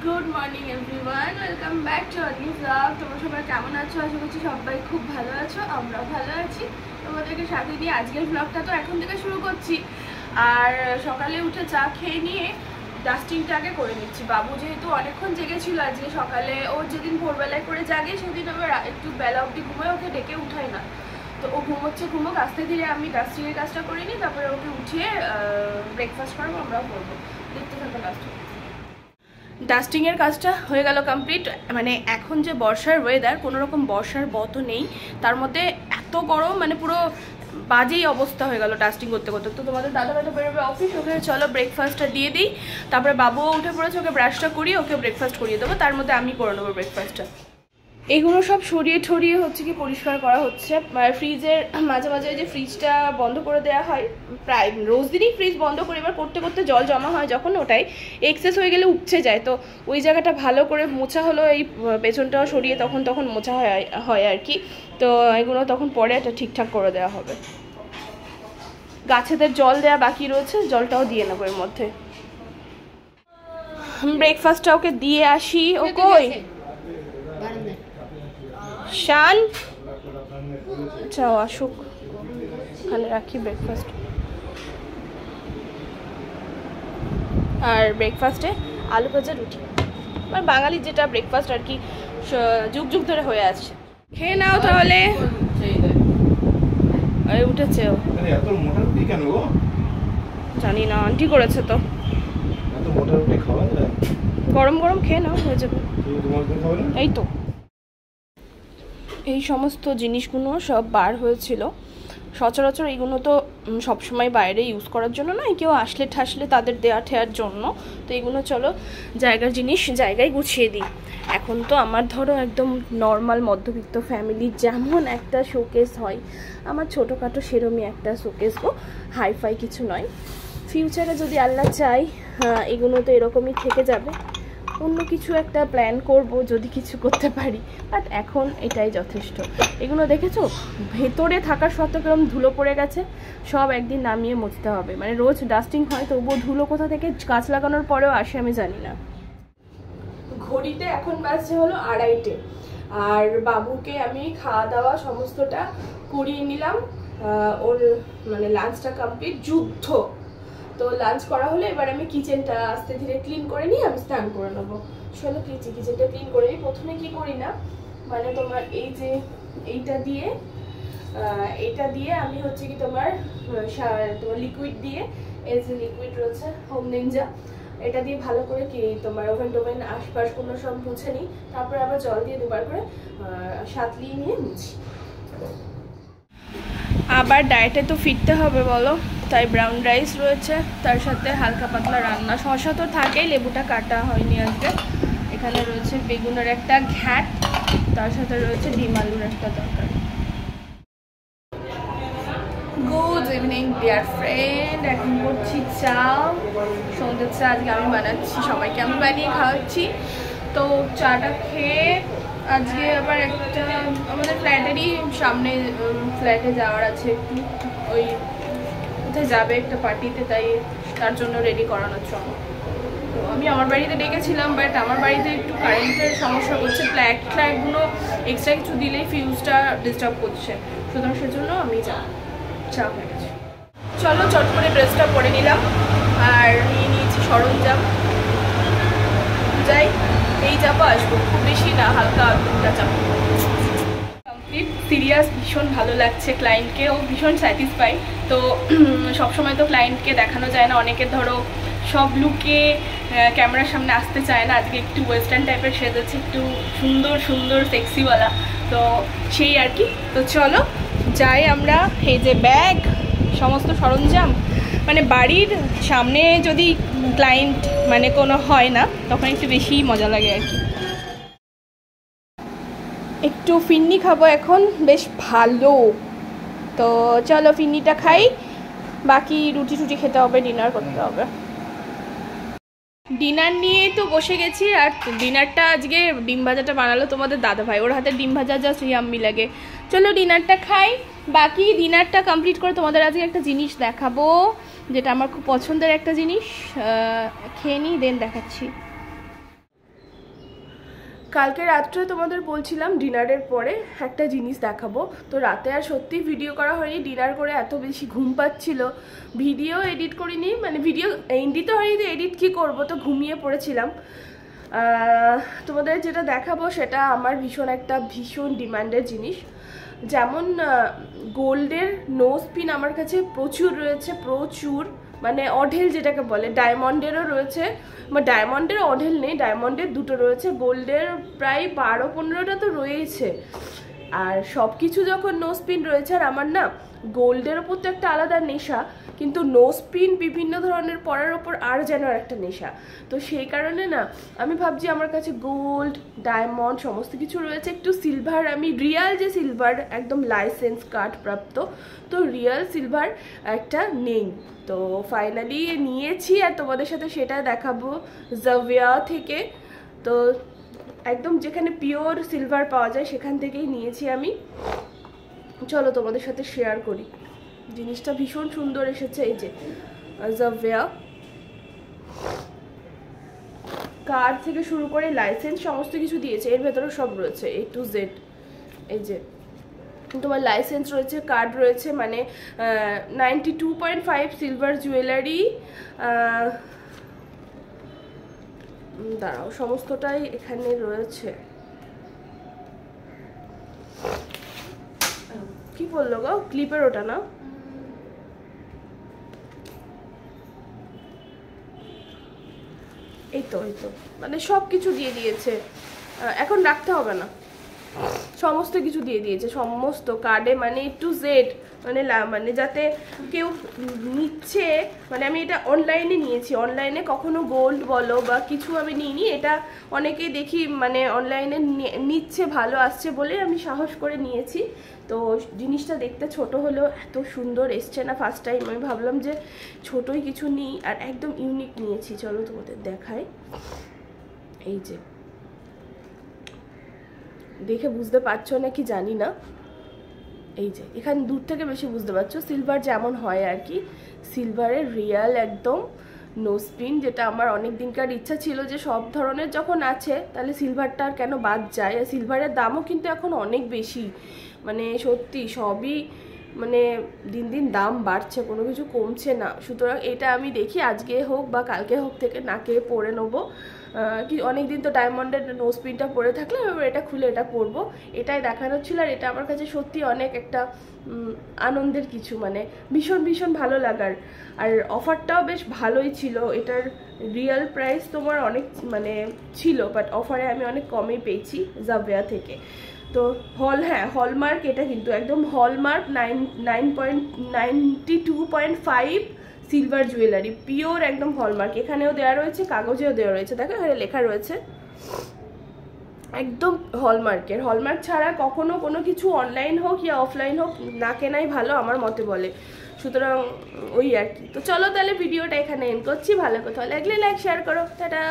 Good morning everyone, welcome back to our new blog. তোমরা সবাই কেমন আছো? আশা করছি সবাই খুব ভালো আছো, আমরাও ভালো আছি। তোমাদেরকে সাথে দিয়ে আজকের ব্লগটা তো এখন থেকে শুরু করছি। আর সকালে উঠে চা খেয়ে নিয়ে ডাস্টিংটা আগে করে নিচ্ছি। বাবু যেহেতু অনেকক্ষণ জেগেছিল আজকে সকালে, ও যেদিন ভোরবেলায় করে জাগে সেদিন আবার একটু বেলা অবধি ঘুমায়, ওকে ডেকে উঠাই না। তো ও ঘুমোচ্ছে, ঘুমোক, আস্তে ধীরে আমি ডাস্টিংয়ের কাজটা করে নিই, তারপরে ওকে উঠিয়ে ব্রেকফাস্ট করবো, আমরাও করবো। দেখতে থাকো লাস্ট। ডাস্টিংয়ের কাজটা হয়ে গেল কমপ্লিট। মানে এখন যে বর্ষার ওয়েদার, কোনো রকম বর্ষার বতো নেই, তার মধ্যে এত গরম, মানে পুরো বাজেই অবস্থা হয়ে গেল ডাস্টিং করতে করতে। তো তোমাদের দাদা হয়তো বেরোবে অফিস, ওকে চলো ব্রেকফাস্টটা দিয়ে দিই। তারপরে বাবুও উঠে পড়েছে, ওকে ব্রাশটা করিয়ে ওকে ব্রেকফাস্ট করিয়ে দেবো, তার মধ্যে আমি করে নেবো ব্রেকফাস্টটা। এগুলো সব সরিয়ে ঠরিয়ে হচ্ছে কি পরিষ্কার করা হচ্ছে। ফ্রিজের মাঝে মাঝে যে ফ্রিজটা বন্ধ করে দেওয়া হয়, প্রায় রোজ দিনই ফ্রিজ বন্ধ করে, এবার করতে করতে জল জমা হয় যখন, ওটাই এক্সেস হয়ে গেলে উপচে যায়। তো ওই জায়গাটা ভালো করে মোছা হলো, এই পেছনটাও সরিয়ে তখন মোছা হয় আর কি। তো এগুলো তখন পরে এটা ঠিকঠাক করে দেওয়া হবে। গাছেদের জল দেওয়া বাকি রয়েছে, জলটাও দিয়ে নেবো এর মধ্যে। ব্রেকফাস্টটা ওকে দিয়ে আসি। ও কই শান? আচ্ছা আসুক, ওখানে রাখি ব্রেকফাস্ট। আর ব্রেকফাস্টে আলু ভাজা রুটি, মানে বাঙালির যেটা ব্রেকফাস্ট আর কি, যুগ যুগ ধরে হয়ে আসছে। খেয়ে নাও তাহলে। উঠেছে ও, জানি না, আন্টি করেছে তো। গরম গরম খেয়ে নাও, হয়ে যাবে। এই তো এই সমস্ত জিনিসগুলো সব বার হয়েছিল। সচরাচর এইগুলো তো সবসময় বাইরে ইউজ করার জন্য নয়, কেউ আসলে ঠাসলে তাদের দেয়া ঠেয়ার জন্য। তো এইগুলো চলো জায়গার জিনিস জায়গায় গুছিয়ে দিই। এখন তো আমার ধরো একদম নর্মাল মধ্যবিত্ত ফ্যামিলির যেমন একটা শোকেস হয়, আমার ছোটোখাটো সেরমই একটা শোকেস গো, হাইফাই কিছু নয়। ফিউচারে যদি আল্লাহ চাই এগুলো তো এরকমই থেকে যাবে, অন্য কিছু একটা প্ল্যান করব যদি কিছু করতে পারি, বাট এখন এটাই যথেষ্ট। এগুলো দেখেছো ভেতরে থাকার সত্ত্বেও কিরকম ধুলো পড়ে গেছে, সব একদিন নামিয়ে মুছতে হবে। মানে রোজ ডাস্টিং হয় তবুও ধুলো কোথা থেকে গাছ লাগানোর পরেও আসে আমি জানি না। ঘড়িতে এখন বাজছে হলো 2:30, আর বাবুকে আমি খাওয়া দাওয়া সমস্তটা করিয়ে নিলাম। ওর মানে লাঞ্চটা কমপ্লিট, যুদ্ধ। তো লাঞ্চ করা হলে এবার আমি কিচেনটা আস্তে ধীরে ক্লিন করে নিই, আমি স্নান করে নেবো। চলো কিচেনটা ক্লিন করে নিই। প্রথমে কি করি না, মানে তোমার এই যে এইটা দিয়ে আমি হচ্ছে কি তোমার লিকুইড দিয়ে, এই যে লিকুইড রয়েছে হোম নিনজা, এটা দিয়ে ভালো করে কি তোমার ওভেন আশপাশ কোনো সব মুছে নিই, তারপরে আবার জল দিয়ে দুবার করে সাতলিয়ে নিয়ে মুছি। আবার ডায়েটে তো ফিরতে হবে বলো, তাই ব্রাউন রাইস রয়েছে, তার সাথে হালকা পাতলা রান্না, শসা তো থাকেই, লেবুটা কাটা হয়নি আজকে। এখানে রয়েছে বেগুনের একটা ঘ্যাট, তার সাথে রয়েছে ডিম আলুর একটা তরকারি। গুড ইভিনিং ডিয়ার ফ্রেন্ড, এখন করছি চা, সন্ধ্যের চা আজকে আমি বানাচ্ছি, সবাইকে আমি বানিয়ে খাওয়াচ্ছি। তো চাটা খেয়ে আজকে আবার একটা আমাদের ফ্ল্যাটেরই সামনে ফ্ল্যাটে যাওয়ার আছে, একটু ওই কোথায় যাবে একটা পার্টিতে, তাই তার জন্য রেডি করানোর জন্য। তো আমি আমার বাড়িতে ডেকেছিলাম, বাট আমার বাড়িতে একটু কারেন্টের সমস্যা করছে, ফ্ল্যাগগুলো এক্সট্রা কিছু দিলেই ফিউজটা ডিস্টার্ব করছে, সুতরাং সেজন্য আমি চা হয়ে গেছে। চলো চট করে ড্রেসটা পরে নিলাম, আর নিয়ে নিয়েছি সরঞ্জাম, যাই এই যাবো আসবো, খুব বেশি না, হালকা দুটা যাবো। কমপ্লিট সিরিয়াস, ভীষণ ভালো লাগছে, ক্লায়েন্টকেও ভীষণ স্যাটিসফাই। তো সবসময় তো ক্লায়েন্টকে দেখানো যায় না, অনেকের ধরো সব লুকে ক্যামেরার সামনে আসতে চায় না, আজকে একটু ওয়েস্টার্ন টাইপের সেজেছে, একটু সুন্দর সুন্দর সেক্সিওয়ালা, তো সেই আর কি। তো চলো যাই আমরা, এই যে ব্যাগ সমস্ত সরঞ্জাম, মানে বাড়ির সামনে যদি ক্লায়েন্ট মানে কোনো হয় না, তখন একটু বেশি মজা লাগে আর কি। একটু ফিন্নি খাবো এখন, বেশ ভালো। তো চলো ফিন্নিটা খাই, বাকি রুটি টুটি খেতে হবে, ডিনার করতে হবে। ডিনার নিয়েই তো বসে গেছি, আর ডিনারটা আজকে ডিম ভাজাটা বানালো তোমাদের দাদাভাই, ওর হাতে ডিম ভাজা জাস্ট ইয়াম্মি লাগে। চলো ডিনারটা খাই, বাকি ডিনারটা কমপ্লিট করে তোমাদের আজকে একটা জিনিস দেখাবো, যেটা আমার খুব পছন্দের একটা জিনিস, খেয়ে নিই দেন দেখাচ্ছি। কালকে রাত্রে তোমাদের বলছিলাম ডিনারের পরে একটা জিনিস দেখাবো, তো রাতে আর সত্যি ভিডিও করা হয়নি। ডিনার করে এত বেশি ঘুম পাচ্ছিল, ভিডিও এডিট করিনি, মানে ভিডিও এডিট তো হয়নি, এডিট কি করব, তো ঘুমিয়ে পড়েছিলাম। তোমাদের যেটা দেখাবো সেটা আমার ভীষণ ডিমান্ডের জিনিস। যেমন গোল্ডের নোজ পিন আমার কাছে প্রচুর রয়েছে, প্রচুর, মানে অঢেল যেটাকে বলে। ডায়মন্ডেরও রয়েছে, বা ডায়মন্ডের অঢেল নেই, ডায়মন্ডের দুটো রয়েছে, গোল্ডের প্রায় 12-15টা তো রয়েছে। আর সব কিছু যখন নোজ পিন রয়েছে, আর আমার না গোল্ডের ওপর তো একটা আলাদা নেশা, কিন্তু নোজ পিন বিভিন্ন ধরনের পরার ওপর আর যেন একটা নেশা। তো সেই কারণে না আমি ভাবছি আমার কাছে গোল্ড, ডায়মন্ড সমস্ত কিছু রয়েছে, একটু সিলভার, আমি রিয়াল যে সিলভার একদম লাইসেন্স কার্ড প্রাপ্ত, তো রিয়াল সিলভার একটা নেই। তো ফাইনালি নিয়েছি আর তোমাদের সাথে সেটা দেখাবো জাভিয়া থেকে। তো একদম যেখানে পিওর সিলভার পাওয়া যায় সেখান থেকেই নিয়েছি আমি। চলো তোমাদের সাথে শেয়ার করি। জিনিসটা ভীষণ সুন্দর এসেছে। এই যে জাভিয়া কার্ড থেকে শুরু করে লাইসেন্স সমস্ত কিছু দিয়েছে, এর ভেতরে সব রয়েছে A to Z। এই যে তোমার লাইসেন্স রয়েছে, কার্ড রয়েছে, মানে 92.5 সিলভার জুয়েলারি। দাঁড়াও, সমস্তটাই এখানে রয়েছে। কি বললো গো, ক্লিপের ওটা না? এই তো মানে সব কিছু দিয়ে দিয়েছে, এখন রাখতে হবে না, সমস্ত কিছু দিয়ে দিয়েছে, সমস্ত কার্ডে, মানে A to Z, মানে যাতে কেউ নিচ্ছে, মানে আমি এটা অনলাইনে নিয়েছি, অনলাইনে কখনো গোল্ড বলো বা কিছু আমি নিইনি, এটা অনেকেই দেখি মানে অনলাইনে নিচ্ছে, ভালো আসছে বলে আমি সাহস করে নিয়েছি। তো জিনিসটা দেখতে ছোট হলেও এত সুন্দর এসছে না, ফার্স্ট টাইম আমি ভাবলাম যে ছোটই কিছু নিই, আর একদম ইউনিক নিয়েছি। চলো তোমাদের দেখাই। এই যে দেখে বুঝতে পারছো নাকি জানি না, এই যে এখানে দূর থেকে বেশি বুঝতে পারছো, সিলভার যেমন হয় আর কি, সিলভারের রিয়াল একদম নোজ পিন, যেটা আমার অনেক দিনকার ইচ্ছা ছিল যে সব ধরনের যখন আছে তাহলে সিলভারটা আর কেন বাদ যায়। আর সিলভারের দামও কিন্তু এখন অনেক বেশি, মানে সত্যি সবই মানে দিন দিন দাম বাড়ছে, কোনো কিছু কমছে না। সুতরাং এটা আমি দেখি আজকে হোক বা কালকে হোক থেকে নাকে পরে নেবো। কি অনেকদিন তো ডায়মন্ডের নোজ পিনটা পরে থাকলে এবার এটা খুলে এটা পরবো, এটাই দেখানোর ছিল। আর এটা আমার কাছে সত্যি অনেক একটা আনন্দের কিছু, মানে ভীষণ ভালো লাগার। আর অফারটাও বেশ ভালোই ছিল, এটার রিয়েল প্রাইস তোমার অনেক মানে ছিল, বাট অফারে আমি অনেক কমই পেয়েছি জাভিয়া থেকে। তো হলমার্ক, এটা কিন্তু একদম হলমার্ক 92.5 সিলভার জুয়েলারি, পিওর একদম হলমার্ক। এখানেও দেওয়া রয়েছে, কাগজেও দেওয়া রয়েছে, দেখো এখানে লেখা রয়েছে একদম হলমার্কের। হলমার্ক ছাড়া কখনো কোনো কিছু অনলাইন হোক ইয়া অফলাইন হোক না কেনাই ভালো আমার মতে বলে। সুতরাং ওই আর কি। তো চলো তাহলে ভিডিওটা এখানে এন্ড করছি, ভালো কথা লাগলে লাইক শেয়ার করো, টাটা।